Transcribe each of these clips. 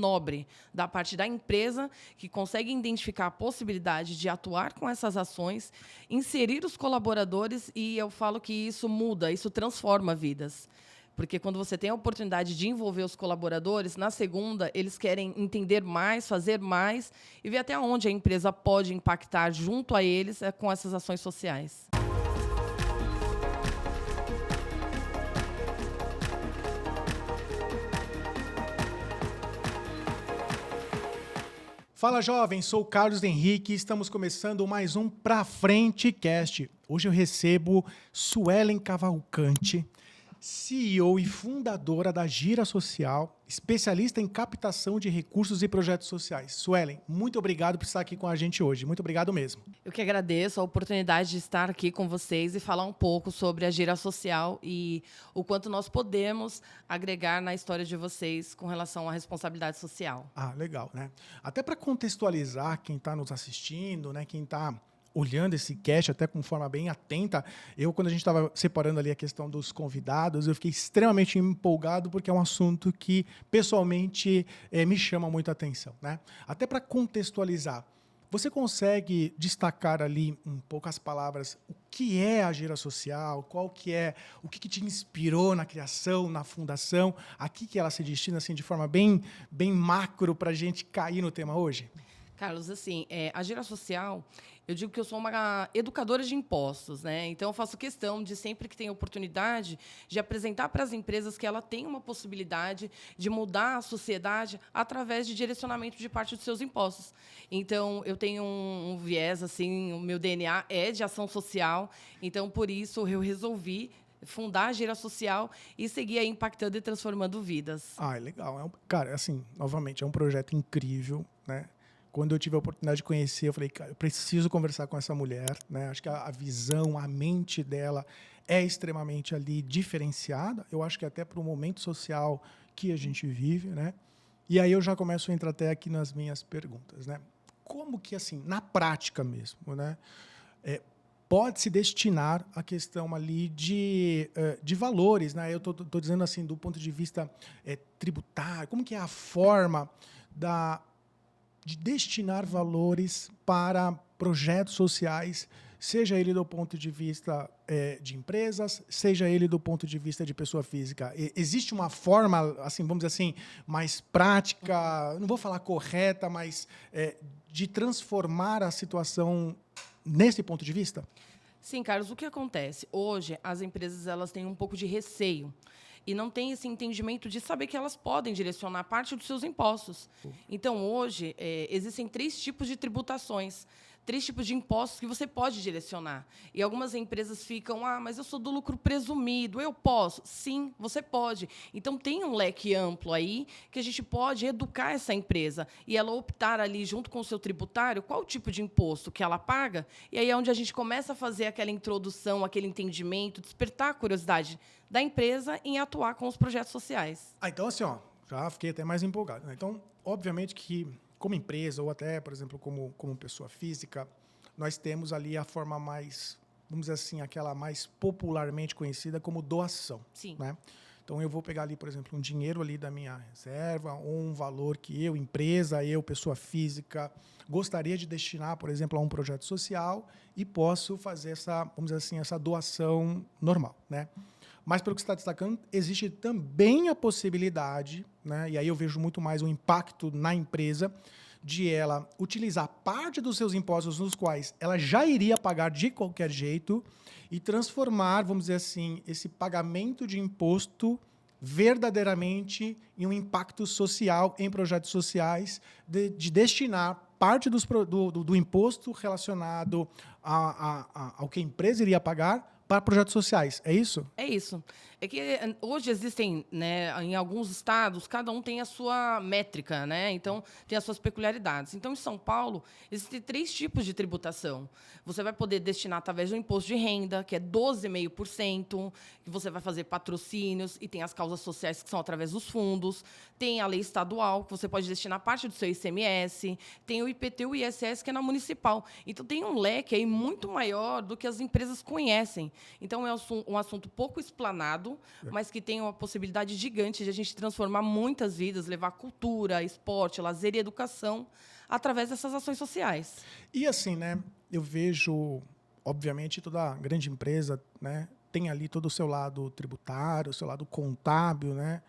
nobre da parte da empresa, que consegue identificar a possibilidade de atuar com essas ações, inserir os colaboradores, e eu falo que isso muda, isso transforma vidas. Porque quando você tem a oportunidade de envolver os colaboradores, na segunda, eles querem entender mais, fazer mais e ver até onde a empresa pode impactar junto a eles com essas ações sociais. Fala, jovem, sou o Carlos Henrique e estamos começando mais um Pra Frente Cast. Hoje eu recebo Suelen Cavalcante, CEO e fundadora da Gira Social, especialista em captação de recursos e projetos sociais. Suelen, muito obrigado por estar aqui com a gente hoje. Muito obrigado mesmo. Eu que agradeço a oportunidade de estar aqui com vocês e falar um pouco sobre a Gira Social e o quanto nós podemos agregar na história de vocês com relação à responsabilidade social. Ah, legal, né? Até para contextualizar quem está nos assistindo, né, quem está olhando esse cast até com forma bem atenta, quando a gente estava separando ali a questão dos convidados, eu fiquei extremamente empolgado porque é um assunto que, pessoalmente, me chama muito a atenção, né? Até para contextualizar, você consegue destacar ali, em poucas palavras, o que é a Gira Social, o que te inspirou na criação, na fundação, a que ela se destina assim, de forma bem macro para a gente cair no tema hoje? Carlos, assim, a Gira Social, eu digo que eu sou uma educadora de impostos, né? Então, eu faço questão de, sempre que tem oportunidade, de apresentar para as empresas que ela tem uma possibilidade de mudar a sociedade através de direcionamento de parte dos seus impostos. Então, eu tenho um viés, assim, o meu DNA é de ação social, então, por isso, eu resolvi fundar a Gira Social e seguir aí impactando e transformando vidas. Ah, é legal. Cara, assim, novamente, é um projeto incrível, né? Quando eu tive a oportunidade de conhecer, eu falei, cara, eu preciso conversar com essa mulher, né? Acho que a visão, a mente dela é extremamente ali diferenciada. Eu acho que até para o momento social que a gente vive, né? E aí eu já começo a entrar até aqui nas minhas perguntas, né? Como que, assim, na prática mesmo, né? Pode se destinar a questão ali de valores, né? Eu estou dizendo assim, do ponto de vista tributário, como que é a forma de destinar valores para projetos sociais, seja ele do ponto de vista de empresas, seja ele do ponto de vista de pessoa física. Existe uma forma, assim, vamos dizer assim, mais prática, não vou falar correta, mas de transformar a situação nesse ponto de vista? Sim, Carlos, o que acontece? Hoje, as empresas elas têm um pouco de receio e não têm esse entendimento de saber que elas podem direcionar parte dos seus impostos. Então, hoje, existem 3 tipos de tributações, 3 tipos de impostos que você pode direcionar. E algumas empresas ficam, mas eu sou do lucro presumido, eu posso? Sim, você pode. Então, tem um leque amplo aí que a gente pode educar essa empresa e ela optar ali, junto com o seu tributário, qual o tipo de imposto que ela paga. E aí é onde a gente começa a fazer aquela introdução, aquele entendimento, despertar a curiosidade da empresa em atuar com os projetos sociais. Então, assim, já fiquei até mais empolgado, né? Então, obviamente que, como empresa, ou até, por exemplo, como pessoa física, nós temos ali a forma mais, vamos dizer assim, aquela mais popularmente conhecida como doação. Sim. Né? Então, eu vou pegar ali, por exemplo, um dinheiro ali da minha reserva, ou um valor que eu, empresa, pessoa física, gostaria de destinar, por exemplo, a um projeto social e posso fazer essa, vamos dizer assim, essa doação normal, né? Mas, pelo que você está destacando, existe também a possibilidade, né, e aí eu vejo muito mais o impacto na empresa, de ela utilizar parte dos seus impostos, nos quais ela já iria pagar de qualquer jeito, e transformar, vamos dizer assim, esse pagamento de imposto verdadeiramente em um impacto social em projetos sociais, de destinar parte do imposto relacionado ao que a empresa iria pagar para projetos sociais. É isso? É isso. É que hoje existem, né, em alguns estados, cada um tem a sua métrica, né? Então, tem as suas peculiaridades. Então, em São Paulo, existem 3 tipos de tributação. Você vai poder destinar através do imposto de renda, que é 12,5%, que você vai fazer patrocínios, e tem as causas sociais, que são através dos fundos. Tem a lei estadual, que você pode destinar parte do seu ICMS. Tem o IPT e o ISS, que é na municipal. Então, tem um leque aí muito maior do que as empresas conhecem. Então, é um assunto pouco explanado, mas que tem uma possibilidade gigante de a gente transformar muitas vidas, levar cultura, esporte, lazer e educação através dessas ações sociais. E assim, né, eu vejo, obviamente, toda grande empresa, né, tem ali todo o seu lado tributário, o seu lado contábil, né,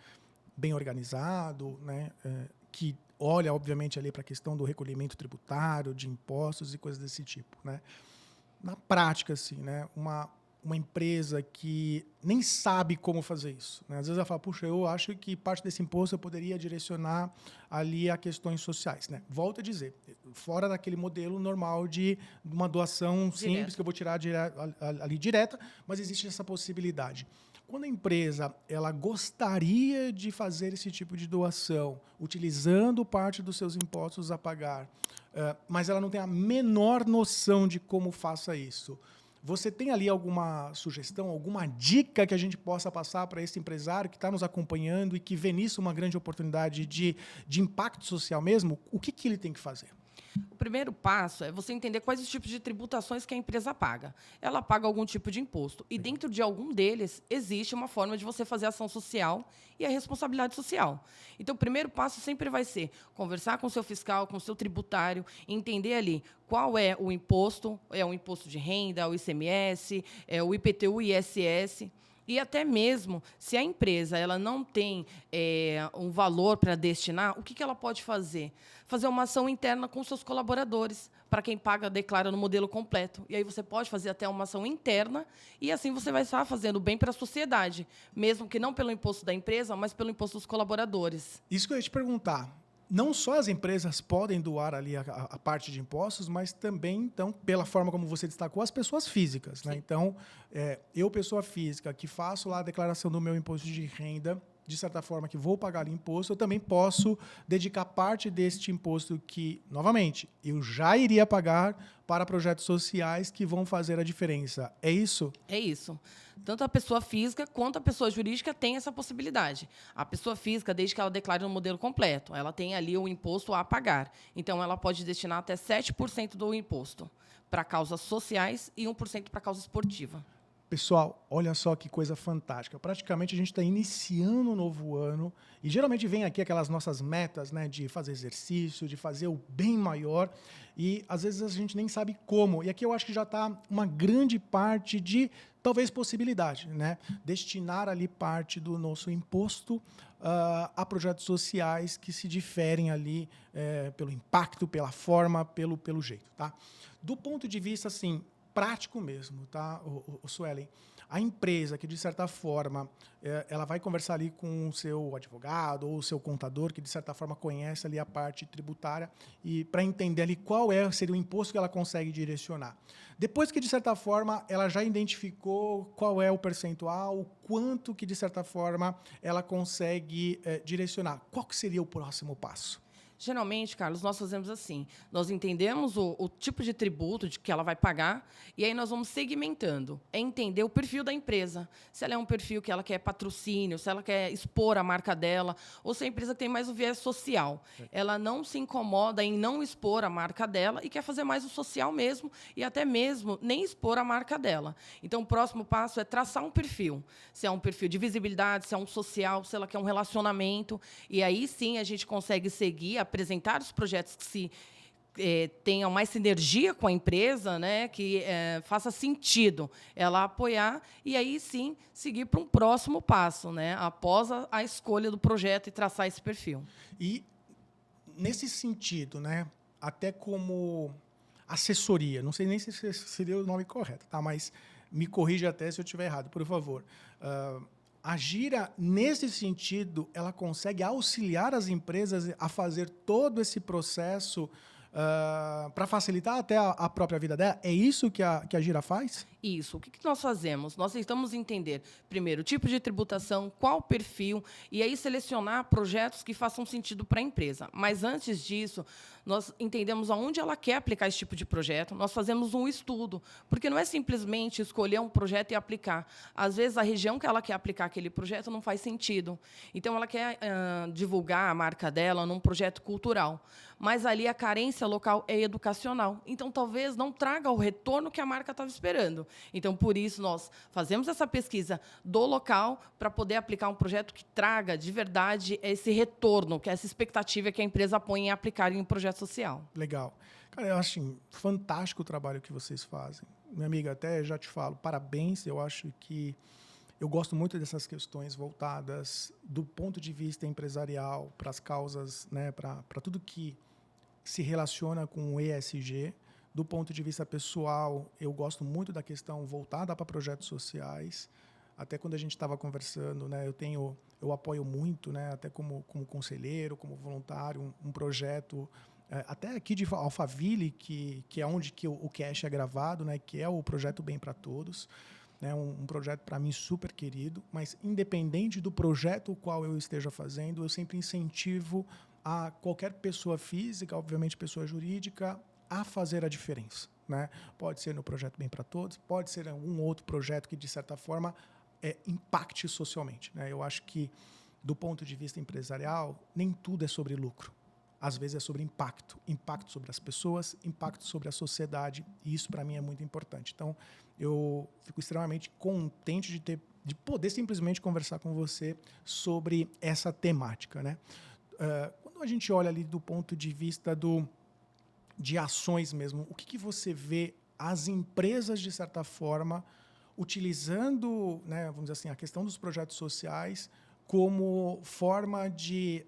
bem organizado, né, que olha, obviamente, ali para a questão do recolhimento tributário, de impostos e coisas desse tipo, né. Na prática, assim, né, uma empresa que nem sabe como fazer isso, né? Às vezes ela fala, puxa, eu acho que parte desse imposto eu poderia direcionar ali a questões sociais, né? Volto a dizer, fora daquele modelo normal de uma doação simples que eu vou tirar ali direta, mas existe essa possibilidade. Quando a empresa ela gostaria de fazer esse tipo de doação, utilizando parte dos seus impostos a pagar, mas ela não tem a menor noção de como faça isso, você tem ali alguma sugestão, alguma dica que a gente possa passar para esse empresário que está nos acompanhando e que vê nisso uma grande oportunidade de impacto social mesmo? O que ele tem que fazer? O primeiro passo é você entender quais os tipos de tributações que a empresa paga. Ela paga algum tipo de imposto. E dentro de algum deles, existe uma forma de você fazer ação social e a responsabilidade social. Então, o primeiro passo sempre vai ser conversar com o seu fiscal, com o seu tributário, entender ali qual é o imposto, é o imposto de renda, o ICMS, é o IPTU e ISS. E até mesmo, se a empresa ela não tem um valor para destinar, o que ela pode fazer? Fazer uma ação interna com seus colaboradores, para quem paga, declara no modelo completo. E aí você pode fazer até uma ação interna, e assim você vai estar fazendo bem para a sociedade, mesmo que não pelo imposto da empresa, mas pelo imposto dos colaboradores. Isso que eu ia te perguntar. Não só as empresas podem doar ali a parte de impostos, mas também, então, pela forma como você destacou, as pessoas físicas, né? Então, eu, pessoa física, que faço lá a declaração do meu imposto de renda, de certa forma, que vou pagar imposto, eu também posso dedicar parte deste imposto que, novamente, eu já iria pagar para projetos sociais que vão fazer a diferença. É isso? É isso. Tanto a pessoa física quanto a pessoa jurídica tem essa possibilidade. A pessoa física, desde que ela declare no modelo completo, ela tem ali o imposto a pagar. Então, ela pode destinar até 7% do imposto para causas sociais e 1% para causa esportiva. Pessoal, olha só que coisa fantástica. Praticamente a gente está iniciando um novo ano e geralmente vem aqui aquelas nossas metas, né, de fazer exercício, de fazer o bem maior e às vezes a gente nem sabe como. E aqui eu acho que já está uma grande parte de talvez possibilidade, né, destinar ali parte do nosso imposto a projetos sociais que se diferem ali pelo impacto, pela forma, pelo jeito, tá? Do ponto de vista assim prático mesmo, tá, o Suelen? A empresa que, de certa forma, ela vai conversar ali com o seu advogado ou o seu contador, que, de certa forma, conhece ali a parte tributária, e para entender ali qual seria o imposto que ela consegue direcionar. Depois que, de certa forma, ela já identificou qual é o percentual, o quanto que, de certa forma, ela consegue direcionar, qual que seria o próximo passo? Geralmente, Carlos, nós fazemos assim. Nós entendemos o tipo de tributo que ela vai pagar e aí nós vamos segmentando. É entender o perfil da empresa. Se ela é um perfil que ela quer patrocínio, se ela quer expor a marca dela, ou se a empresa tem mais o viés social. Ela não se incomoda em não expor a marca dela e quer fazer mais o social mesmo e até mesmo nem expor a marca dela. Então, o próximo passo é traçar um perfil. Se é um perfil de visibilidade, se é um social, se ela quer um relacionamento. E aí, sim, a gente consegue seguir, apresentar os projetos que tenham mais sinergia com a empresa, né, que faça sentido ela apoiar, e aí sim seguir para um próximo passo, né, após a escolha do projeto e traçar esse perfil. E, nesse sentido, né, até como assessoria, não sei nem se seria o nome correto, tá? Mas me corrija até se eu estiver errado, por favor. A Gira, nesse sentido, ela consegue auxiliar as empresas a fazer todo esse processo para facilitar até a própria vida dela? É isso que a Gira faz? Isso. O que nós fazemos? Nós tentamos entender, primeiro, o tipo de tributação, qual o perfil, e aí selecionar projetos que façam sentido para a empresa. Mas, antes disso, nós entendemos aonde ela quer aplicar esse tipo de projeto, nós fazemos um estudo, porque não é simplesmente escolher um projeto e aplicar. Às vezes, a região que ela quer aplicar aquele projeto não faz sentido. Então, ela quer divulgar a marca dela num projeto cultural, mas ali a carência local é educacional. Então, talvez não traga o retorno que a marca estava esperando. Então, por isso, nós fazemos essa pesquisa do local para poder aplicar um projeto que traga, de verdade, esse retorno, que é essa expectativa que a empresa põe em aplicar em um projeto social. Legal. Cara, eu acho assim, fantástico o trabalho que vocês fazem. Minha amiga, até já te falo, parabéns. Eu acho que eu gosto muito dessas questões voltadas do ponto de vista empresarial para as causas, né, para tudo que se relaciona com o ESG. Do ponto de vista pessoal, eu gosto muito da questão voltada para projetos sociais. Até quando a gente estava conversando, né, eu apoio muito, né, até como conselheiro, como voluntário, um projeto até aqui de Alphaville, que é onde que o Cash é gravado, né, que é o projeto Bem para Todos. Né, um projeto para mim super querido, mas independente do projeto o qual eu esteja fazendo, eu sempre incentivo a qualquer pessoa física, obviamente pessoa jurídica, a fazer a diferença. Né? Pode ser no projeto Bem para Todos, pode ser algum outro projeto que, de certa forma, impacte socialmente. Né? Eu acho que, do ponto de vista empresarial, nem tudo é sobre lucro. Às vezes é sobre impacto. Impacto sobre as pessoas, impacto sobre a sociedade, e isso, para mim, é muito importante. Então, eu fico extremamente contente de poder simplesmente conversar com você sobre essa temática. Né? Quando a gente olha ali do ponto de vista de ações mesmo, o que você vê as empresas, de certa forma, utilizando, né, vamos dizer assim, a questão dos projetos sociais como forma de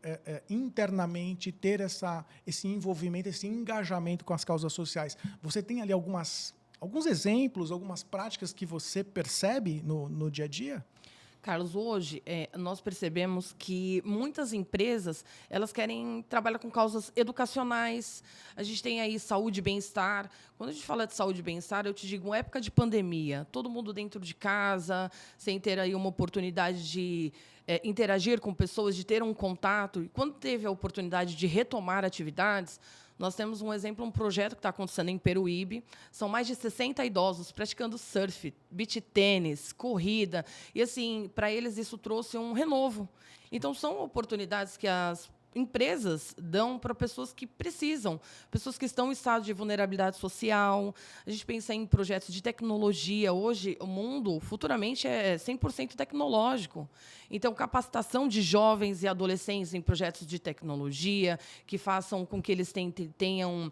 internamente ter esse envolvimento, esse engajamento com as causas sociais? Você tem ali alguns exemplos, algumas práticas que você percebe no dia a dia? Carlos, hoje nós percebemos que muitas empresas elas querem trabalhar com causas educacionais. A gente tem aí saúde e bem-estar. Quando a gente fala de saúde e bem-estar, eu te digo, época de pandemia, todo mundo dentro de casa, sem ter aí uma oportunidade de interagir com pessoas, de ter um contato. E quando teve a oportunidade de retomar atividades, nós temos um exemplo, um projeto que está acontecendo em Peruíbe. São mais de 60 idosos praticando surf, beach tênis, corrida. E, assim, para eles isso trouxe um renovo. Então, são oportunidades que as empresas dão para pessoas que precisam, pessoas que estão em estado de vulnerabilidade social. A gente pensa em projetos de tecnologia. Hoje, o mundo, futuramente, é 100% tecnológico. Então, capacitação de jovens e adolescentes em projetos de tecnologia que façam com que eles tenham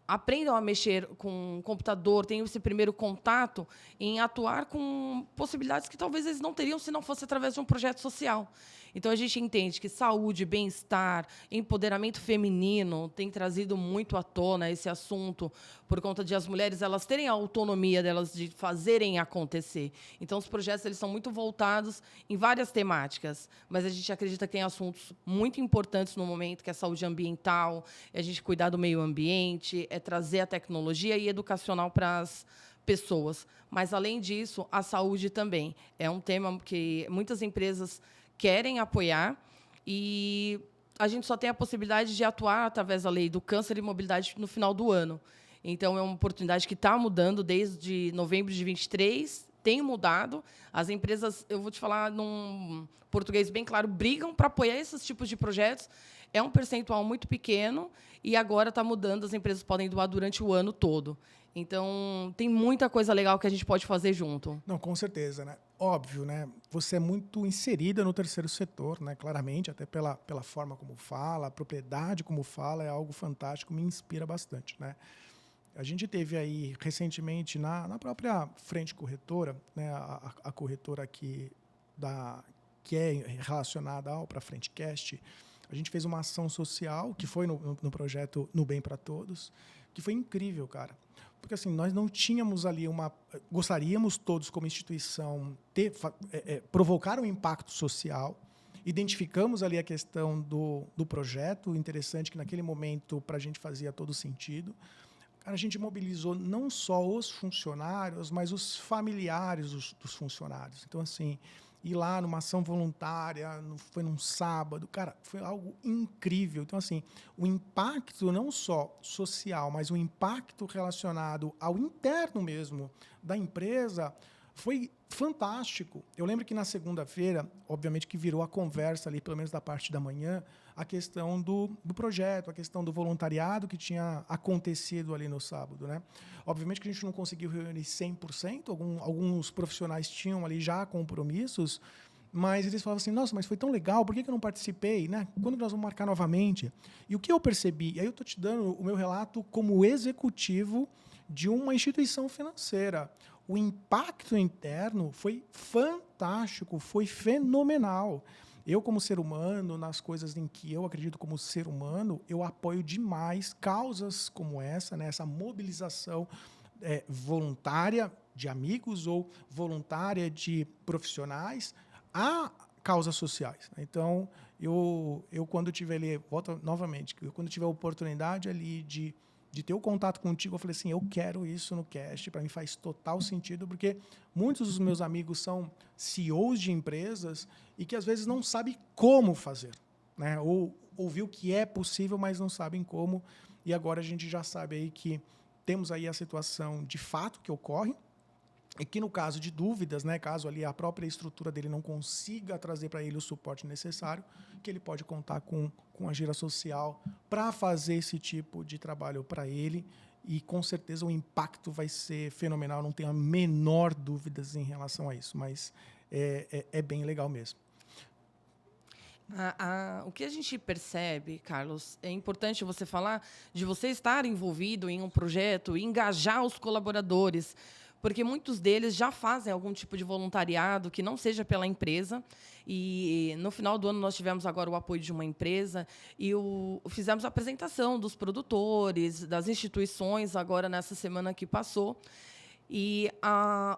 aprendam a mexer com o computador, tenham esse primeiro contato em atuar com possibilidades que talvez eles não teriam se não fosse através de um projeto social. Então, a gente entende que saúde, bem-estar, empoderamento feminino tem trazido muito à tona esse assunto por conta de as mulheres elas terem a autonomia delas de fazerem acontecer. Então, os projetos eles são muito voltados em várias temáticas, mas a gente acredita que tem assuntos muito importantes no momento, que é a saúde ambiental, é a gente cuidar do meio ambiente, é trazer a tecnologia e educacional para as pessoas. Mas, além disso, a saúde também é um tema que muitas empresas querem apoiar e a gente só tem a possibilidade de atuar através da lei do câncer e mobilidade no final do ano. Então, é uma oportunidade que está mudando desde novembro de 23, tem mudado. As empresas, eu vou te falar num português bem claro, brigam para apoiar esses tipos de projetos. É um percentual muito pequeno e agora está mudando, as empresas podem doar durante o ano todo. Então, tem muita coisa legal que a gente pode fazer junto. Não, com certeza, né? Óbvio, né? Você é muito inserida no terceiro setor, né? Claramente, até pela forma como fala, a propriedade como fala, é algo fantástico, me inspira bastante, né? A gente teve aí, recentemente, na própria frente corretora, né? A corretora aqui, que é relacionada ao Pra Frente Cast, a gente fez uma ação social, que foi no projeto No Bem para Todos, que foi incrível, cara. Porque assim, nós não tínhamos ali gostaríamos todos, como instituição, provocar um impacto social. Identificamos ali a questão do projeto, interessante que naquele momento para a gente fazia todo sentido. Cara, a gente mobilizou não só os funcionários, mas os familiares dos funcionários. Então, assim, ir lá numa ação voluntária, foi num sábado, cara, foi algo incrível. Então, assim, o impacto não só social, mas o impacto relacionado ao interno mesmo da empresa foi fantástico. Eu lembro que na segunda-feira, obviamente que virou a conversa ali, pelo menos da parte da manhã, a questão do projeto, a questão do voluntariado que tinha acontecido ali no sábado, né? Obviamente que a gente não conseguiu reunir 100%, alguns profissionais tinham ali já compromissos, mas eles falavam assim, nossa, mas foi tão legal, por que eu não participei? Né? Quando nós vamos marcar novamente? E o que eu percebi, e aí eu estou te dando o meu relato como executivo de uma instituição financeira. O impacto interno foi fantástico, foi fenomenal. Eu, como ser humano, nas coisas em que eu acredito como ser humano, eu apoio demais causas como essa, né? Essa mobilização voluntária de amigos ou voluntária de profissionais a causas sociais. Então, eu quando tiver ali, volto novamente, quando tiver a oportunidade ali de ter o contato contigo, eu falei assim, eu quero isso no Cast, para mim faz total sentido, porque muitos dos meus amigos são CEOs de empresas e que às vezes não sabem como fazer, né? Ou ouviu que é possível, mas não sabem como, e agora a gente já sabe aí que temos aí a situação de fato que ocorre, e que no caso de dúvidas, né, caso ali a própria estrutura dele não consiga trazer para ele o suporte necessário, que ele pode contar com a Gira Social para fazer esse tipo de trabalho para ele, e com certeza o impacto vai ser fenomenal, não tenho a menor dúvidas em relação a isso, mas é bem legal mesmo. O que a gente percebe, Carlos, é importante você falar de você estar envolvido em um projeto, engajar os colaboradores, porque muitos deles já fazem algum tipo de voluntariado que não seja pela empresa. E no final do ano nós tivemos agora o apoio de uma empresa e fizemos a apresentação dos produtores, das instituições, agora nessa semana que passou. E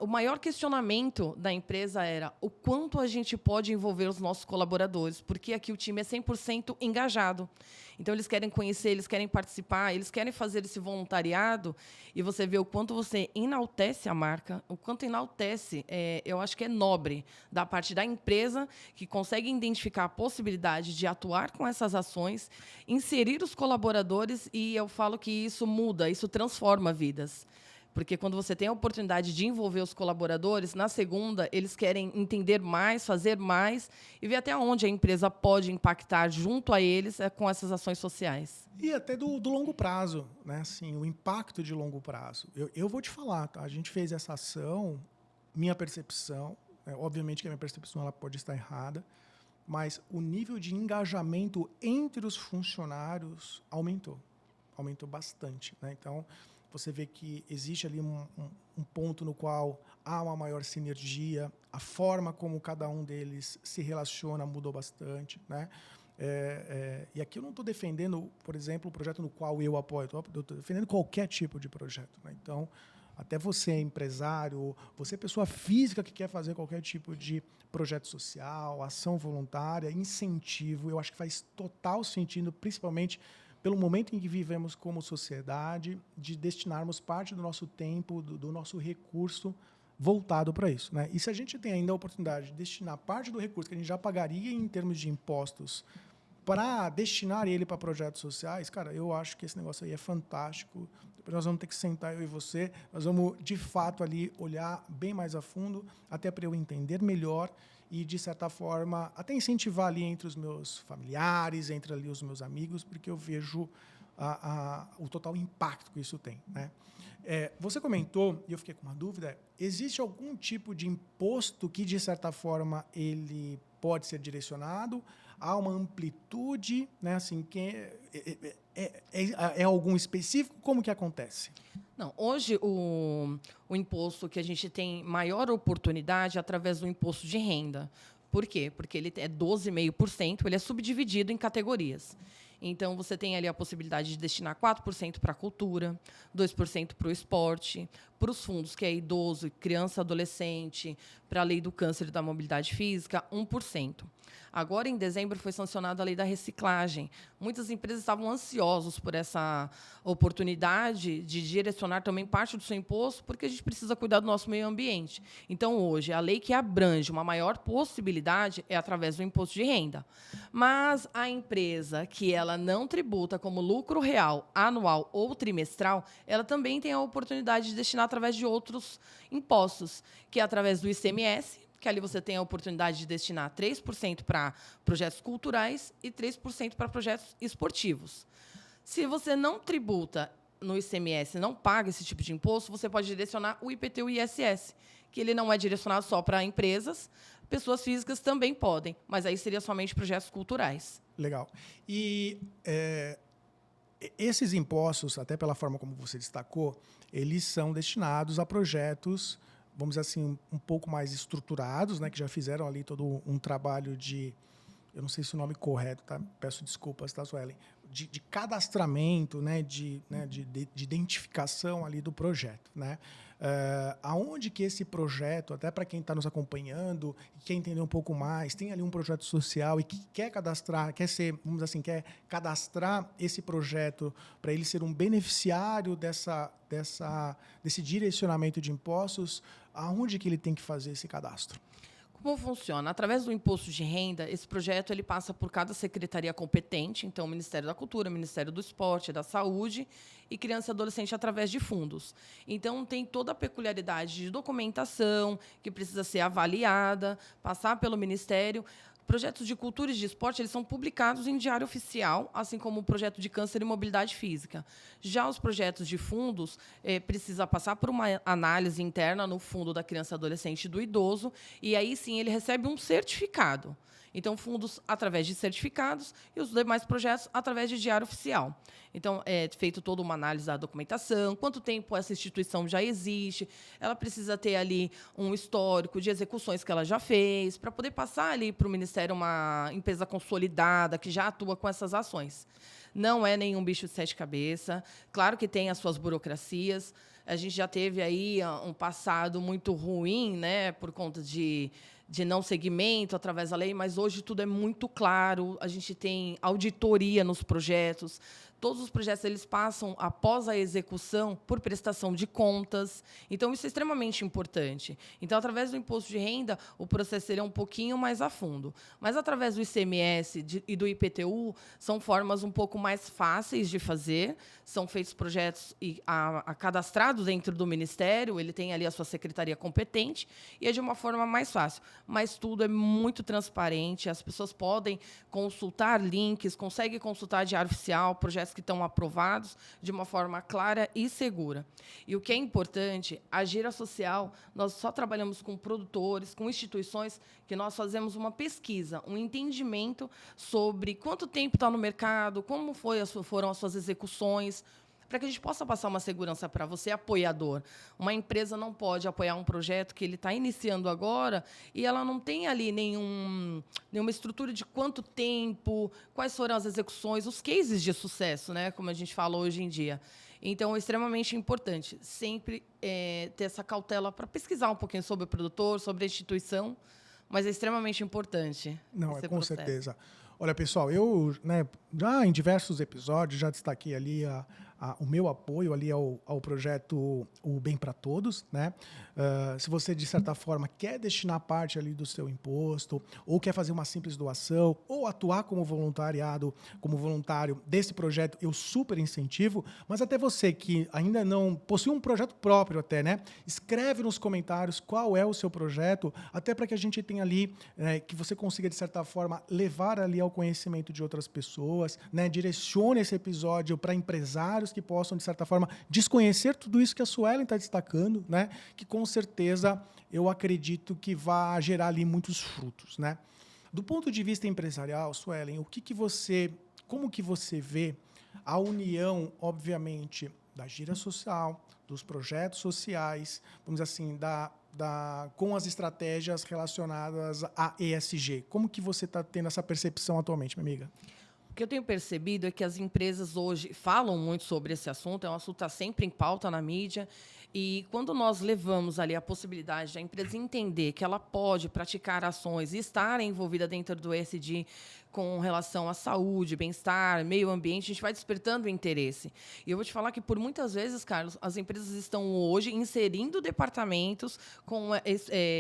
o maior questionamento da empresa era o quanto a gente pode envolver os nossos colaboradores, porque aqui o time é 100% engajado. Então, eles querem conhecer, eles querem participar, eles querem fazer esse voluntariado, e você vê o quanto você enaltece a marca, o quanto enaltece, eu acho que é nobre, da parte da empresa, que consegue identificar a possibilidade de atuar com essas ações, inserir os colaboradores, e eu falo que isso muda, isso transforma vidas. Porque quando você tem a oportunidade de envolver os colaboradores, na segunda, eles querem entender mais, fazer mais e ver até onde a empresa pode impactar junto a eles com essas ações sociais. E até do longo prazo, né? Assim, o impacto de longo prazo. Eu vou te falar, tá? A gente fez essa ação, minha percepção, né? Obviamente que a minha percepção ela pode estar errada, mas o nível de engajamento entre os funcionários aumentou bastante, né? Então, você vê que existe ali um ponto no qual há uma maior sinergia, a forma como cada um deles se relaciona mudou bastante, né? E aqui eu não estou defendendo, por exemplo, o projeto no qual eu apoio, estou defendendo qualquer tipo de projeto, né? Então, até você é empresário, você é pessoa física que quer fazer qualquer tipo de projeto social, ação voluntária, incentivo, eu acho que faz total sentido, principalmente pelo momento em que vivemos como sociedade, de destinarmos parte do nosso tempo, do nosso recurso voltado para isso, né? E se a gente tem ainda a oportunidade de destinar parte do recurso que a gente já pagaria em termos de impostos para destinar ele para projetos sociais, cara, eu acho que esse negócio aí é fantástico. Depois nós vamos ter que sentar, eu e você, nós vamos, de fato, ali olhar bem mais a fundo, até para eu entender melhor e, de certa forma, até incentivar ali entre os meus familiares, entre ali os meus amigos, porque eu vejo o total impacto que isso tem, né? Você comentou, e eu fiquei com uma dúvida, existe algum tipo de imposto que, de certa forma, ele pode ser direcionado? Há uma amplitude, né? Assim, que é algum específico? Como que acontece? Não, hoje o imposto que a gente tem maior oportunidade é através do imposto de renda. Por quê? Porque ele é 12,5%, ele é subdividido em categorias. Então, você tem ali a possibilidade de destinar 4% para a cultura, 2% para o esporte, para os fundos, que é idoso, criança, adolescente, para a lei do câncer e da mobilidade física, 1%. Agora, em dezembro, foi sancionada a lei da reciclagem. Muitas empresas estavam ansiosas por essa oportunidade de direcionar também parte do seu imposto, porque a gente precisa cuidar do nosso meio ambiente. Então, hoje, a lei que abrange uma maior possibilidade é através do imposto de renda. Mas a empresa que ela não tributa como lucro real, anual ou trimestral, ela também tem a oportunidade de destinar através de outros impostos, que é através do ICMS, que ali você tem a oportunidade de destinar 3% para projetos culturais e 3% para projetos esportivos. Se você não tributa no ICMS, não paga esse tipo de imposto, você pode direcionar o IPTU e ISS, que ele não é direcionado só para empresas, pessoas físicas também podem, mas aí seria somente projetos culturais. Legal. E esses impostos, até pela forma como você destacou, eles são destinados a projetos, vamos dizer assim, um pouco mais estruturados, né, que já fizeram ali todo um trabalho de, eu não sei se o nome correto, tá? Peço desculpas, tá, Suelen? De cadastramento, né, de identificação ali do projeto, né? Aonde que esse projeto, até para quem está nos acompanhando e quer entender um pouco mais, tem ali um projeto social e que quer cadastrar, quer ser, vamos dizer assim, quer cadastrar esse projeto para ele ser um beneficiário desse direcionamento de impostos, aonde que ele tem que fazer esse cadastro? Como funciona? Através do imposto de renda, esse projeto ele passa por cada secretaria competente, então o Ministério da Cultura, o Ministério do Esporte, da Saúde e Criança e Adolescente através de fundos. Então tem toda a peculiaridade de documentação que precisa ser avaliada, passar pelo Ministério. Projetos de cultura e de esporte eles são publicados em diário oficial, assim como o projeto de câncer e mobilidade física. Já os projetos de fundos precisa passar por uma análise interna no fundo da criança, adolescente e do idoso, e aí sim ele recebe um certificado. Então, fundos através de certificados e os demais projetos através de diário oficial. Então, é feito toda uma análise da documentação, quanto tempo essa instituição já existe, ela precisa ter ali um histórico de execuções que ela já fez, para poder passar ali para o Ministério uma empresa consolidada que já atua com essas ações. Não é nenhum bicho de sete cabeças. Claro que tem as suas burocracias. A gente já teve aí um passado muito ruim, né, por conta de não seguimento através da lei, mas hoje tudo é muito claro. A gente tem auditoria nos projetos. Todos os projetos eles passam, após a execução, por prestação de contas. Então, isso é extremamente importante. Então, através do imposto de renda, o processo seria um pouquinho mais a fundo. Mas, através do ICMS e do IPTU, são formas um pouco mais fáceis de fazer. São feitos projetos cadastrados dentro do Ministério, ele tem ali a sua secretaria competente, e é de uma forma mais fácil. Mas tudo é muito transparente, as pessoas podem consultar links, conseguem consultar diário oficial, projetos que estão aprovados de uma forma clara e segura. E o que é importante, a Gira Social, nós só trabalhamos com produtores, com instituições, que nós fazemos uma pesquisa, um entendimento sobre quanto tempo está no mercado, como foram as suas execuções, para que a gente possa passar uma segurança para você, apoiador. Uma empresa não pode apoiar um projeto que ele está iniciando agora e ela não tem ali nenhuma estrutura de quanto tempo, quais foram as execuções, os cases de sucesso, né, como a gente fala hoje em dia. Então, é extremamente importante sempre ter essa cautela para pesquisar um pouquinho sobre o produtor, sobre a instituição, mas é extremamente importante. Não, com certeza. Olha, pessoal, eu, né, já em diversos episódios já destaquei ali o meu apoio ali ao projeto O Bem para Todos, né? Se você, de certa forma, quer destinar parte ali do seu imposto, ou quer fazer uma simples doação, ou atuar como voluntário desse projeto, eu super incentivo. Mas até você que ainda não possui um projeto próprio até, né? Escreve nos comentários qual é o seu projeto, até para que a gente tenha ali, que você consiga, de certa forma, levar ali ao conhecimento de outras pessoas, né? Direcione esse episódio para empresários que possam, de certa forma, desconhecer tudo isso que a Suelen está destacando, né? Que com certeza eu acredito que vai gerar ali muitos frutos, né? Do ponto de vista empresarial, Suelen, como que você vê a união, obviamente, da gira social, dos projetos sociais, vamos dizer assim, com as estratégias relacionadas à ESG? Como que você está tendo essa percepção atualmente, minha amiga? O que eu tenho percebido é que as empresas hoje falam muito sobre esse assunto, é um assunto que está sempre em pauta na mídia, e quando nós levamos ali a possibilidade da empresa entender que ela pode praticar ações e estar envolvida dentro do ESG com relação à saúde, bem-estar, meio ambiente, a gente vai despertando o interesse. E eu vou te falar que, por muitas vezes, Carlos, as empresas estão hoje inserindo departamentos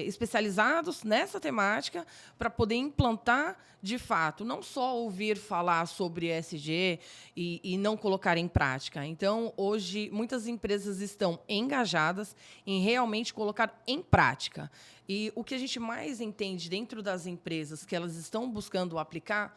especializados nessa temática para poder implantar, de fato, não só ouvir falar sobre ESG e não colocar em prática. Então, hoje, muitas empresas estão engajadas em realmente colocar em prática. E o que a gente mais entende dentro das empresas que elas estão buscando aplicar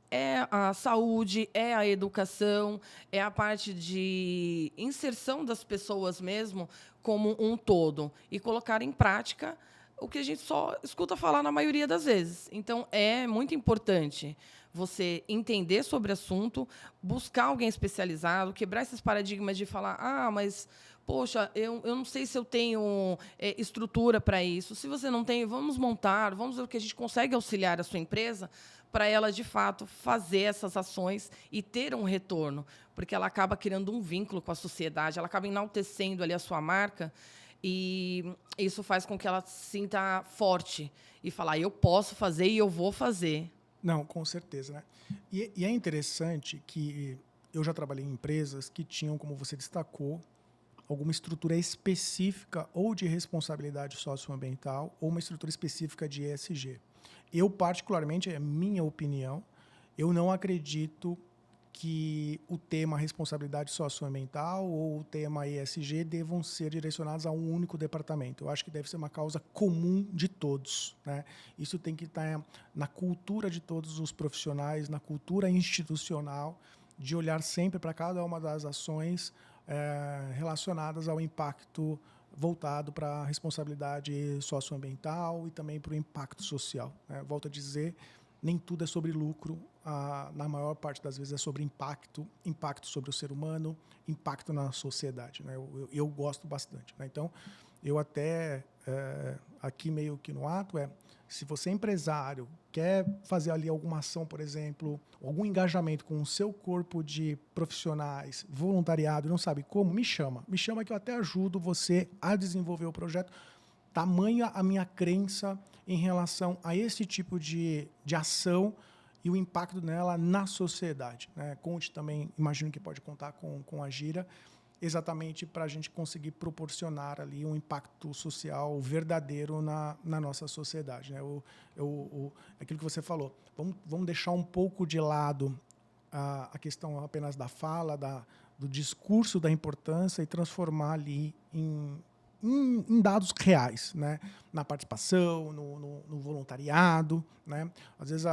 é a saúde, é a educação, é a parte de inserção das pessoas mesmo como um todo e colocar em prática o que a gente só escuta falar na maioria das vezes. Então, é muito importante você entender sobre o assunto, buscar alguém especializado, quebrar esses paradigmas de falar, mas, poxa, eu não sei se eu tenho estrutura para isso. Se você não tem, vamos montar, vamos ver o que a gente consegue auxiliar a sua empresa para ela, de fato, fazer essas ações e ter um retorno, porque ela acaba criando um vínculo com a sociedade, ela acaba enaltecendo ali a sua marca, e isso faz com que ela se sinta forte e falar, eu posso fazer e eu vou fazer. Não, com certeza, né? E é interessante que eu já trabalhei em empresas que tinham, como você destacou, alguma estrutura específica ou de responsabilidade socioambiental ou uma estrutura específica de ESG. Eu, particularmente, é minha opinião, eu não acredito que o tema responsabilidade socioambiental ou o tema ESG devam ser direcionados a um único departamento. Eu acho que deve ser uma causa comum de todos, né? Isso tem que estar na cultura de todos os profissionais, na cultura institucional, de olhar sempre para cada uma das ações relacionadas ao impacto voltado para a responsabilidade socioambiental e também para o impacto social, né? Volto a dizer, nem tudo é sobre lucro, na maior parte das vezes é sobre impacto sobre o ser humano, impacto na sociedade, né? Eu gosto bastante, né? Então, eu até, aqui meio que no ato, se você é empresário, quer fazer ali alguma ação, por exemplo, algum engajamento com o seu corpo de profissionais, voluntariado, não sabe como, me chama que eu até ajudo você a desenvolver o projeto. Tamanha a minha crença em relação a esse tipo de ação e o impacto nela na sociedade, né? Conte também, imagino que pode contar com a Gira, exatamente para a gente conseguir proporcionar ali um impacto social verdadeiro na nossa sociedade, né? Aquilo que você falou, vamos deixar um pouco de lado a questão apenas da fala, do discurso da importância e transformar ali em dados reais, né? Na participação, no voluntariado, né? Às vezes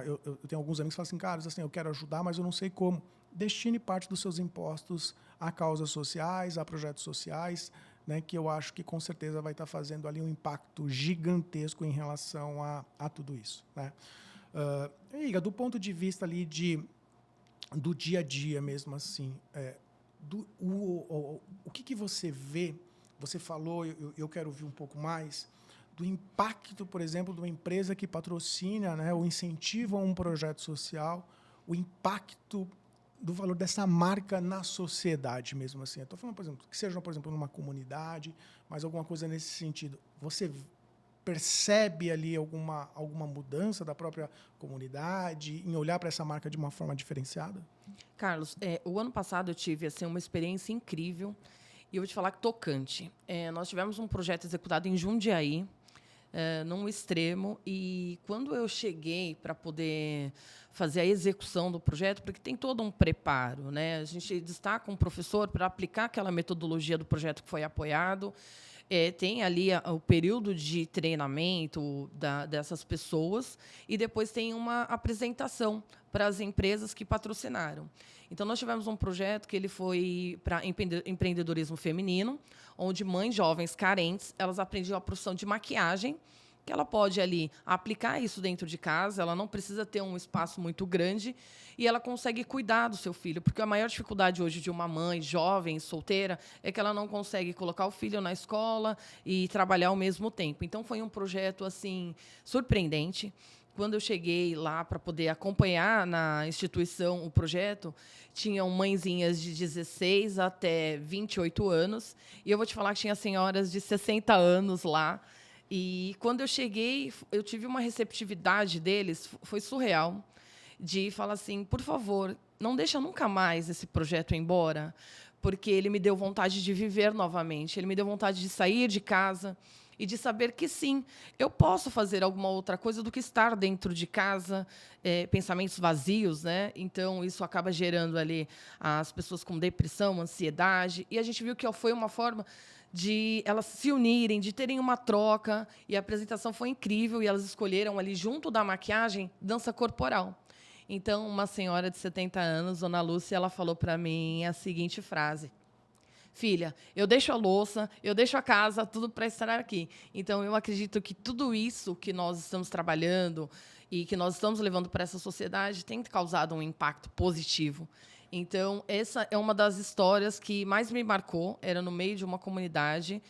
eu tenho alguns amigos que falam assim, cara, assim, eu quero ajudar, mas eu não sei como. Destine parte dos seus impostos a causas sociais, a projetos sociais, né? Que eu acho que com certeza vai estar fazendo ali um impacto gigantesco em relação a tudo isso, né? Iga, do ponto de vista ali do dia a dia mesmo assim, o que você vê? Você falou, eu quero ouvir um pouco mais, do impacto, por exemplo, de uma empresa que patrocina, né, ou incentiva um projeto social, o impacto do valor dessa marca na sociedade mesmo assim. Estou falando, por exemplo, que seja, por exemplo, numa comunidade, mas alguma coisa nesse sentido. Você percebe ali alguma mudança da própria comunidade em olhar para essa marca de uma forma diferenciada? Carlos, o ano passado eu tive assim, uma experiência incrível. E eu vou te falar que tocante. Nós tivemos um projeto executado em Jundiaí, num extremo, e quando eu cheguei para poder fazer a execução do projeto, porque tem todo um preparo, né? A gente destaca um professor para aplicar aquela metodologia do projeto que foi apoiado, tem ali o período de treinamento dessas pessoas e depois tem uma apresentação para as empresas que patrocinaram. Então, nós tivemos um projeto que ele foi para empreendedorismo feminino, onde mães jovens carentes, elas aprendiam a profissão de maquiagem, que ela pode ali aplicar isso dentro de casa, ela não precisa ter um espaço muito grande e ela consegue cuidar do seu filho, porque a maior dificuldade hoje de uma mãe jovem, solteira, é que ela não consegue colocar o filho na escola e trabalhar ao mesmo tempo. Então, foi um projeto assim surpreendente. Quando eu cheguei lá para poder acompanhar na instituição o projeto, tinham mãezinhas de 16 até 28 anos, e eu vou te falar que tinha senhoras de 60 anos lá. E quando eu cheguei, eu tive uma receptividade deles, foi surreal, de falar assim, por favor, não deixa nunca mais esse projeto ir embora, porque ele me deu vontade de viver novamente, ele me deu vontade de sair de casa. e de saber que sim, eu posso fazer alguma outra coisa do que estar dentro de casa, pensamentos vazios, né? Então isso acaba gerando ali as pessoas com depressão, ansiedade, e a gente viu que foi uma forma de elas se unirem, de terem uma troca, e a apresentação foi incrível, e elas escolheram ali, junto da maquiagem, dança corporal. Então, uma senhora de 70 anos, Dona Lúcia, ela falou para mim a seguinte frase: filha, eu deixo a louça, eu deixo a casa, tudo para estar aqui. Então, eu acredito que tudo isso que nós estamos trabalhando e que nós estamos levando para essa sociedade tem causado um impacto positivo. Então, essa é uma das histórias que mais me marcou, era no meio de uma comunidade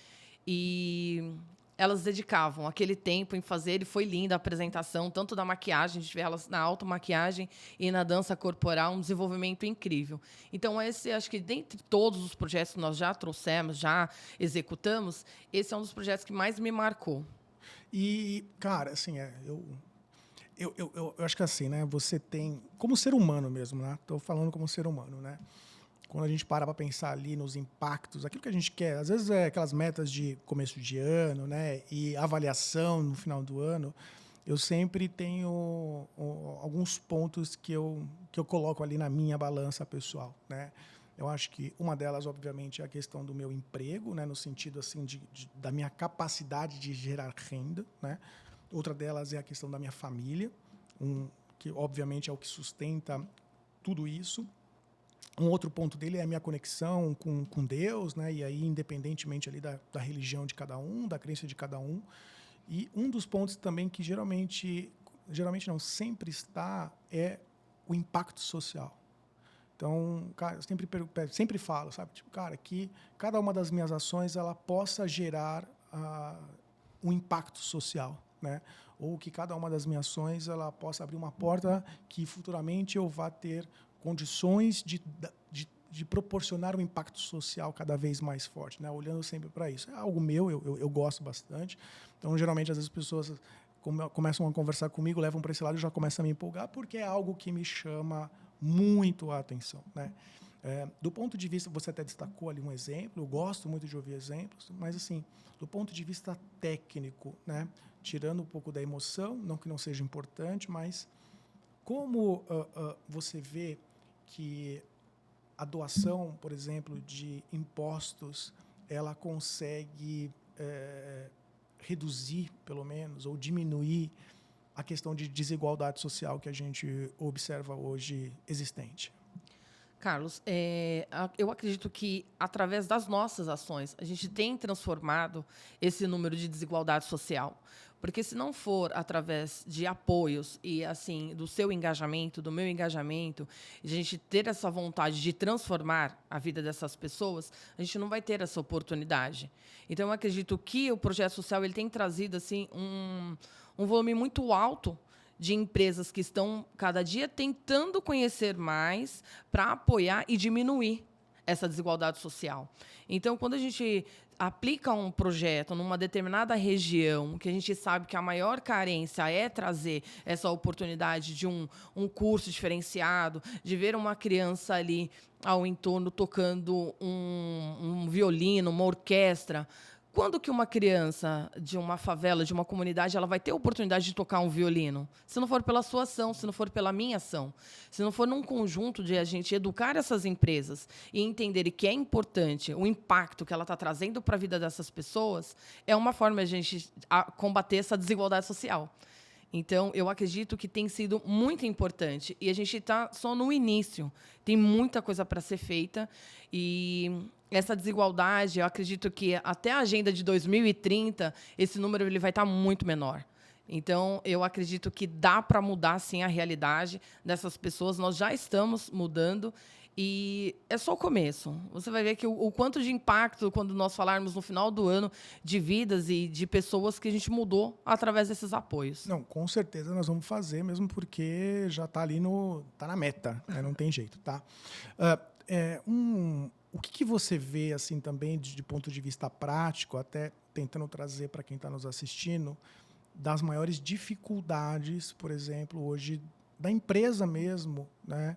e elas dedicavam aquele tempo em fazer, e foi linda a apresentação, tanto da maquiagem, a gente vê elas na automaquiagem e na dança corporal, um desenvolvimento incrível. Então, esse, acho que dentre todos os projetos que nós já trouxemos, já executamos, esse é um dos projetos que mais me marcou. E, cara, assim, eu acho que assim, né? Você tem, como ser humano mesmo, né? Estou falando como ser humano, né? Quando a gente para pensar ali nos impactos, aquilo que a gente quer, às vezes é aquelas metas de começo de ano, né? E avaliação no final do ano, eu sempre tenho alguns pontos que eu coloco ali na minha balança pessoal, né? Eu acho que uma delas, obviamente, é a questão do meu emprego, né? No sentido assim da minha capacidade de gerar renda, né? Outra delas é a questão da minha família, que obviamente é o que sustenta tudo isso. Um outro ponto dele é a minha conexão com Deus, né? E aí, independentemente ali da religião de cada um, da crença de cada um. E um dos pontos também que geralmente não, sempre está, é o impacto social. Então, cara, eu sempre falo, sabe? Tipo, cara, que cada uma das minhas ações ela possa gerar um impacto social, né? Ou que cada uma das minhas ações ela possa abrir uma porta que futuramente eu vá ter condições de proporcionar um impacto social cada vez mais forte, né? Olhando sempre para isso. É algo meu, eu gosto bastante. Então, geralmente, às vezes, as pessoas começam a conversar comigo, levam para esse lado e já começam a me empolgar, porque é algo que me chama muito a atenção, né? Do ponto de vista, você até destacou ali um exemplo, eu gosto muito de ouvir exemplos, mas, assim, do ponto de vista técnico, né? Tirando um pouco da emoção, não que não seja importante, mas como você vê que a doação, por exemplo, de impostos, ela consegue reduzir, pelo menos, ou diminuir a questão de desigualdade social que a gente observa hoje existente? Carlos, eu acredito que, através das nossas ações, a gente tem transformado esse número de desigualdade social. Porque, se não for através de apoios e, assim, do seu engajamento, do meu engajamento, a gente ter essa vontade de transformar a vida dessas pessoas, a gente não vai ter essa oportunidade. Então, eu acredito que o projeto social ele tem trazido assim, um volume muito alto de empresas que estão, cada dia, tentando conhecer mais para apoiar e diminuir essa desigualdade social. Então, quando a gente aplica um projeto numa determinada região, que a gente sabe que a maior carência é trazer essa oportunidade de um curso diferenciado, de ver uma criança ali ao entorno tocando um violino, uma orquestra. Quando que uma criança de uma favela, de uma comunidade, ela vai ter a oportunidade de tocar um violino? Se não for pela sua ação, se não for pela minha ação, se não for num conjunto de a gente educar essas empresas e entender que é importante o impacto que ela está trazendo para a vida dessas pessoas, é uma forma de a gente combater essa desigualdade social. Então, eu acredito que tem sido muito importante. E a gente está só no início. Tem muita coisa para ser feita. E essa desigualdade, eu acredito que até a agenda de 2030, esse número ele vai estar muito menor. Então, eu acredito que dá para mudar, sim, a realidade dessas pessoas. Nós já estamos mudando. E é só o começo. Você vai ver que o quanto de impacto, quando nós falarmos no final do ano, de vidas e de pessoas que a gente mudou através desses apoios. Não, com certeza nós vamos fazer, mesmo porque já está ali tá na meta, né? Não tem jeito, tá? O que você vê assim também de ponto de vista prático, até tentando trazer para quem está nos assistindo, das maiores dificuldades, por exemplo, hoje da empresa mesmo, né?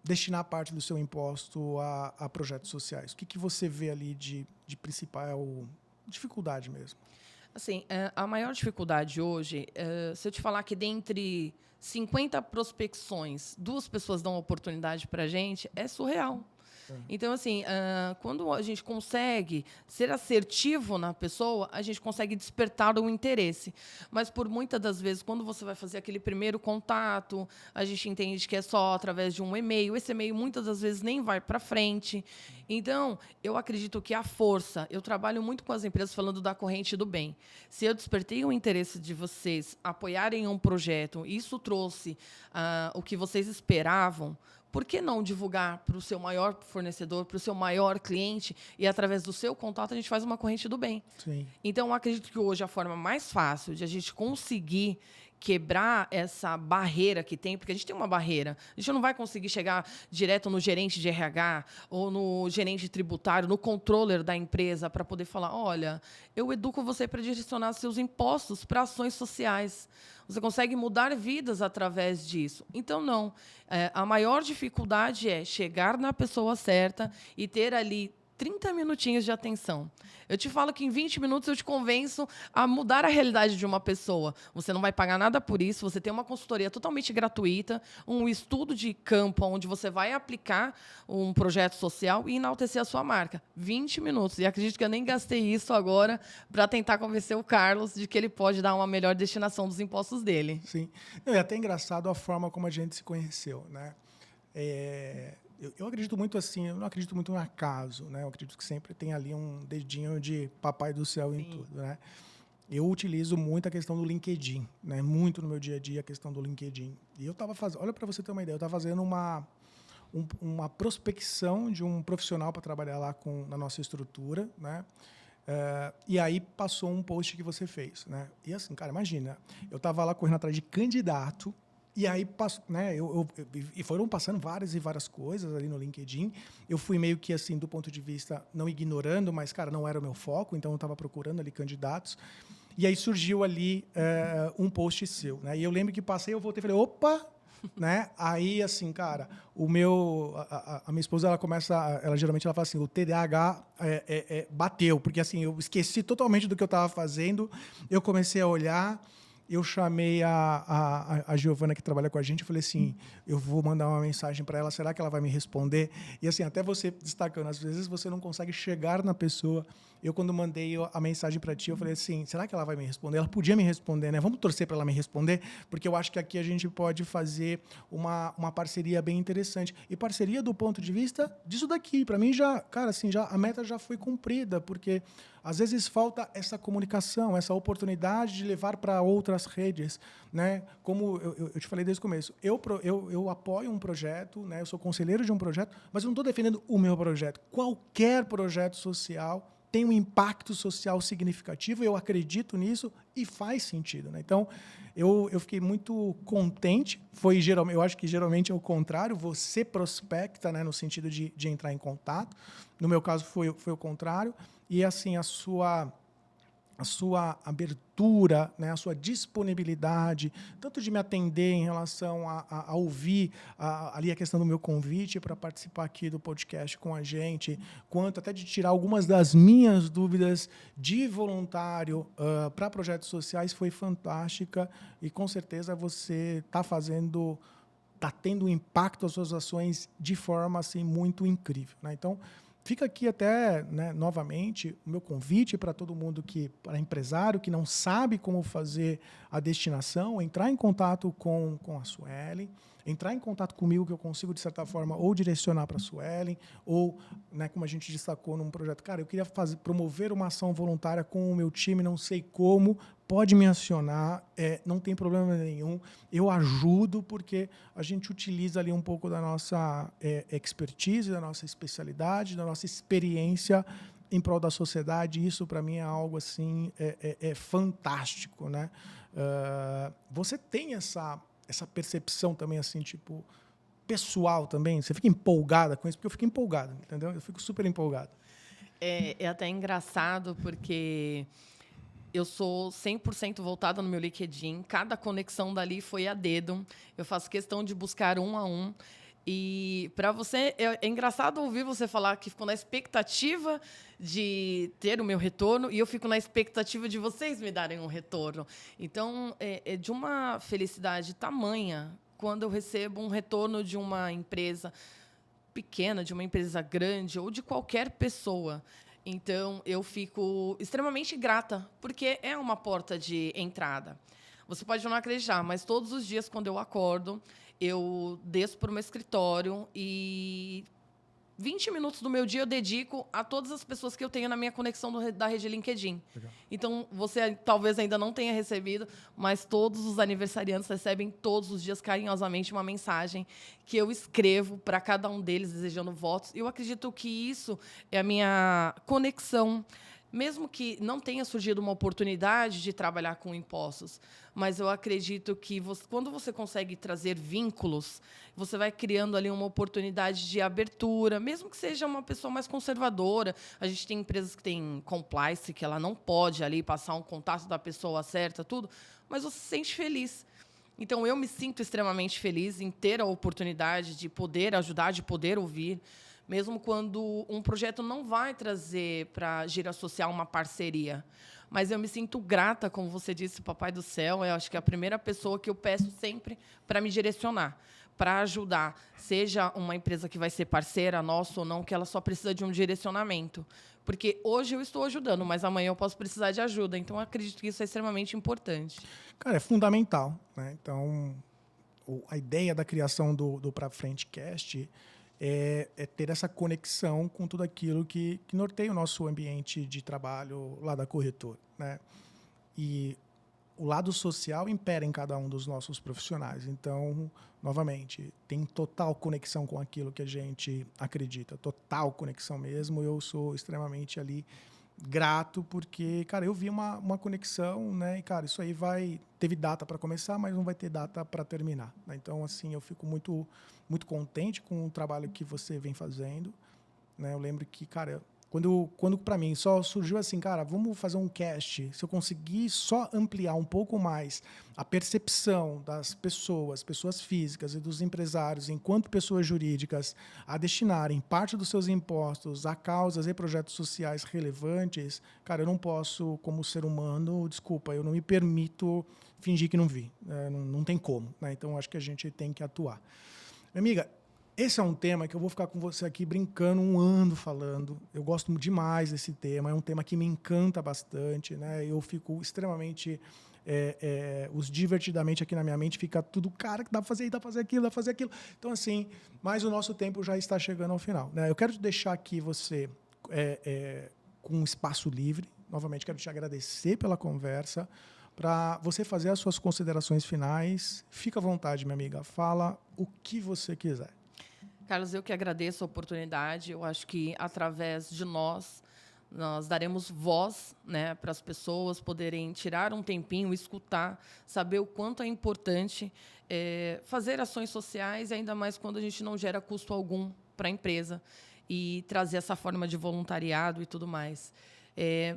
Destinar parte do seu imposto a projetos sociais. O que você vê ali de principal dificuldade mesmo? Assim, a maior dificuldade hoje, se eu te falar que dentre 50 prospecções, 2 pessoas dão oportunidade para a gente, é surreal. Então, assim, quando a gente consegue ser assertivo na pessoa, a gente consegue despertar o interesse. Mas, por muitas das vezes, quando você vai fazer aquele primeiro contato, a gente entende que é só através de um e-mail. Esse e-mail, muitas das vezes, nem vai para frente. Então, eu acredito que a força... Eu trabalho muito com as empresas falando da corrente do bem. Se eu despertei o interesse de vocês apoiarem um projeto, isso trouxe o que vocês esperavam, por que não divulgar para o seu maior fornecedor, para o seu maior cliente, e, através do seu contato, a gente faz uma corrente do bem? Sim. Então, eu acredito que hoje a forma mais fácil de a gente conseguir quebrar essa barreira que tem, porque a gente tem uma barreira. A gente não vai conseguir chegar direto no gerente de RH ou no gerente tributário, no controller da empresa, para poder falar, olha, eu educo você para direcionar seus impostos para ações sociais. Você consegue mudar vidas através disso. Então, não. A maior dificuldade é chegar na pessoa certa e ter ali 30 minutinhos de atenção. Eu te falo que em 20 minutos eu te convenço a mudar a realidade de uma pessoa. Você não vai pagar nada por isso, você tem uma consultoria totalmente gratuita, um estudo de campo onde você vai aplicar um projeto social e enaltecer a sua marca. 20 minutos. E acredito que eu nem gastei isso agora para tentar convencer o Carlos de que ele pode dar uma melhor destinação dos impostos dele. Sim. Não, é até engraçado a forma como a gente se conheceu, né? Eu acredito muito assim, eu não acredito muito no acaso, né? Eu acredito que sempre tem ali um dedinho de papai do céu em tudo, né? Eu utilizo muito a questão do LinkedIn, né? Muito no meu dia a dia a questão do LinkedIn. E eu estava fazendo, olha, para você ter uma ideia, eu estava fazendo uma prospecção de um profissional para trabalhar lá na nossa estrutura, né? E aí passou um post que você fez, né? E assim, cara, imagina, eu estava lá correndo atrás de candidato. E aí, né, e foram passando várias e várias coisas ali no LinkedIn. Eu fui meio que, assim, do ponto de vista, não ignorando, mas, cara, não era o meu foco, então eu estava procurando ali candidatos. E aí surgiu ali um post seu, né? E eu lembro que passei, eu voltei e falei, opa! Né? Aí, assim, cara, a minha esposa, ela geralmente ela fala assim, o TDAH bateu, porque, assim, eu esqueci totalmente do que eu estava fazendo, eu comecei a olhar. Eu chamei a Giovana, que trabalha com a gente, e falei assim, eu vou mandar uma mensagem para ela, será que ela vai me responder? E assim, até você destacando, às vezes você não consegue chegar na pessoa. Eu, quando mandei a mensagem para ti, eu falei assim, será que ela vai me responder? Ela podia me responder, né? Vamos torcer para ela me responder, porque eu acho que aqui a gente pode fazer uma parceria bem interessante. E parceria do ponto de vista disso daqui. Para mim, já, cara, assim, a meta já foi cumprida, porque às vezes falta essa comunicação, essa oportunidade de levar para outras redes, né? Como eu te falei desde o começo, eu apoio um projeto, né? Eu sou conselheiro de um projeto, mas eu não estou defendendo o meu projeto. Qualquer projeto social tem um impacto social significativo, eu acredito nisso e faz sentido, né? Então, eu fiquei muito contente. Eu acho que geralmente é o contrário, você prospecta, né, no sentido de entrar em contato. No meu caso, foi o contrário. E, assim, a sua abertura, né, a sua disponibilidade, tanto de me atender em relação a ouvir ali a questão do meu convite para participar aqui do podcast com a gente, quanto até de tirar algumas das minhas dúvidas de voluntário para projetos sociais, foi fantástica. E, com certeza, você está tendo um impacto às suas ações de forma assim, muito incrível, né? Então, fica aqui até, né, novamente, o meu convite para todo mundo para empresário que não sabe como fazer a destinação, entrar em contato com a Suelen, entrar em contato comigo, que eu consigo, de certa forma, ou direcionar para a Suelen, ou, né, como a gente destacou num projeto, cara, eu queria promover uma ação voluntária com o meu time, não sei como, pode me acionar, não tem problema nenhum, eu ajudo, porque a gente utiliza ali um pouco da nossa expertise, da nossa especialidade, da nossa experiência em prol da sociedade. Isso, para mim, é algo assim, fantástico, né? Você tem essa percepção também, assim, tipo, pessoal também? Você fica empolgada com isso? Porque eu fico empolgado, entendeu? Eu fico super empolgado. É até engraçado, porque eu sou 100% voltada no meu LinkedIn. Cada conexão dali foi a dedo. Eu faço questão de buscar um a um. E para você, é engraçado ouvir você falar que ficou na expectativa de ter o meu retorno e eu fico na expectativa de vocês me darem um retorno. Então, é de uma felicidade tamanha quando eu recebo um retorno de uma empresa pequena, de uma empresa grande ou de qualquer pessoa. Então, eu fico extremamente grata, porque é uma porta de entrada. Você pode não acreditar, mas todos os dias, quando eu acordo, eu desço para o meu escritório e 20 minutos do meu dia eu dedico a todas as pessoas que eu tenho na minha conexão da rede LinkedIn. Legal. Então, você talvez ainda não tenha recebido, mas todos os aniversariantes recebem todos os dias carinhosamente uma mensagem que eu escrevo para cada um deles, desejando votos. Eu acredito que isso é a minha conexão. Mesmo que não tenha surgido uma oportunidade de trabalhar com impostos, mas eu acredito que quando você consegue trazer vínculos, você vai criando ali uma oportunidade de abertura, mesmo que seja uma pessoa mais conservadora. A gente tem empresas que têm compliance, que ela não pode ali passar um contato da pessoa certa, tudo, mas você se sente feliz. Então, eu me sinto extremamente feliz em ter a oportunidade de poder ajudar, de poder ouvir, mesmo quando um projeto não vai trazer para a Gira Social uma parceria. Mas eu me sinto grata, como você disse, Papai do Céu, eu acho que é a primeira pessoa que eu peço sempre para me direcionar, para ajudar, seja uma empresa que vai ser parceira nossa ou não, que ela só precisa de um direcionamento. Porque hoje eu estou ajudando, mas amanhã eu posso precisar de ajuda. Então, eu acredito que isso é extremamente importante. Cara, é fundamental, né? Então, a ideia da criação do Pra Frente Cast é ter essa conexão com tudo aquilo que norteia o nosso ambiente de trabalho lá da corretora, né? E o lado social impera em cada um dos nossos profissionais. Então, novamente, tem total conexão com aquilo que a gente acredita, total conexão mesmo. Eu sou extremamente ali grato porque, cara, eu vi uma conexão, né? E, cara, isso aí teve data para começar, mas não vai ter data para terminar, né? Então, assim, eu fico muito contente com o trabalho que você vem fazendo, né? Eu lembro que, cara, quando para mim só surgiu assim, cara, vamos fazer um cast, se eu conseguir só ampliar um pouco mais a percepção das pessoas físicas e dos empresários, enquanto pessoas jurídicas, a destinarem parte dos seus impostos a causas e projetos sociais relevantes, cara, eu não posso, como ser humano, desculpa, eu não me permito fingir que não vi, não tem como, né? Então, acho que a gente tem que atuar. Minha amiga, esse é um tema que eu vou ficar com você aqui brincando um ano falando. Eu gosto demais desse tema, é um tema que me encanta bastante, né? Eu fico extremamente os divertidamente aqui na minha mente, fica tudo, cara, que dá para fazer, dá para fazer aquilo, dá para fazer aquilo. Então, assim, mas o nosso tempo já está chegando ao final, né? Eu quero deixar aqui você com um espaço livre. Novamente, quero te agradecer pela conversa, para você fazer as suas considerações finais. Fica à vontade, minha amiga. Fala o que você quiser. Carlos, eu que agradeço a oportunidade. Eu acho que, através de nós daremos voz, né, para as pessoas poderem tirar um tempinho, escutar, saber o quanto é importante fazer ações sociais, ainda mais quando a gente não gera custo algum para a empresa, e trazer essa forma de voluntariado e tudo mais.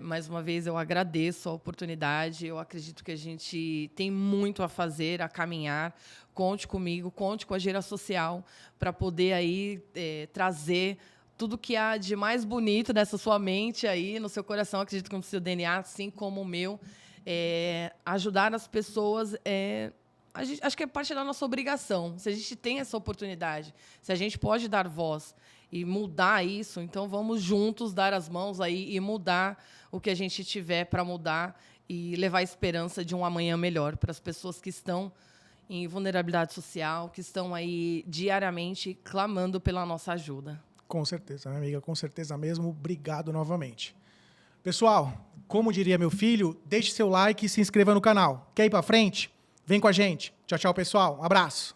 Mais uma vez, eu agradeço a oportunidade. Eu acredito que a gente tem muito a fazer, a caminhar. Conte comigo, conte com a Gira Social para poder aí trazer tudo que há de mais bonito nessa sua mente aí, no seu coração, acredito que no seu DNA, assim como o meu. Ajudar as pessoas acho que é parte da nossa obrigação. Se a gente tem essa oportunidade, se a gente pode dar voz e mudar isso, então vamos juntos dar as mãos aí e mudar o que a gente tiver para mudar e levar a esperança de um amanhã melhor para as pessoas que estão em vulnerabilidade social, que estão aí diariamente clamando pela nossa ajuda. Com certeza, minha amiga, com certeza mesmo. Obrigado novamente. Pessoal, como diria meu filho, deixe seu like e se inscreva no canal. Quer ir para frente? Vem com a gente. Tchau, tchau, pessoal. Um abraço.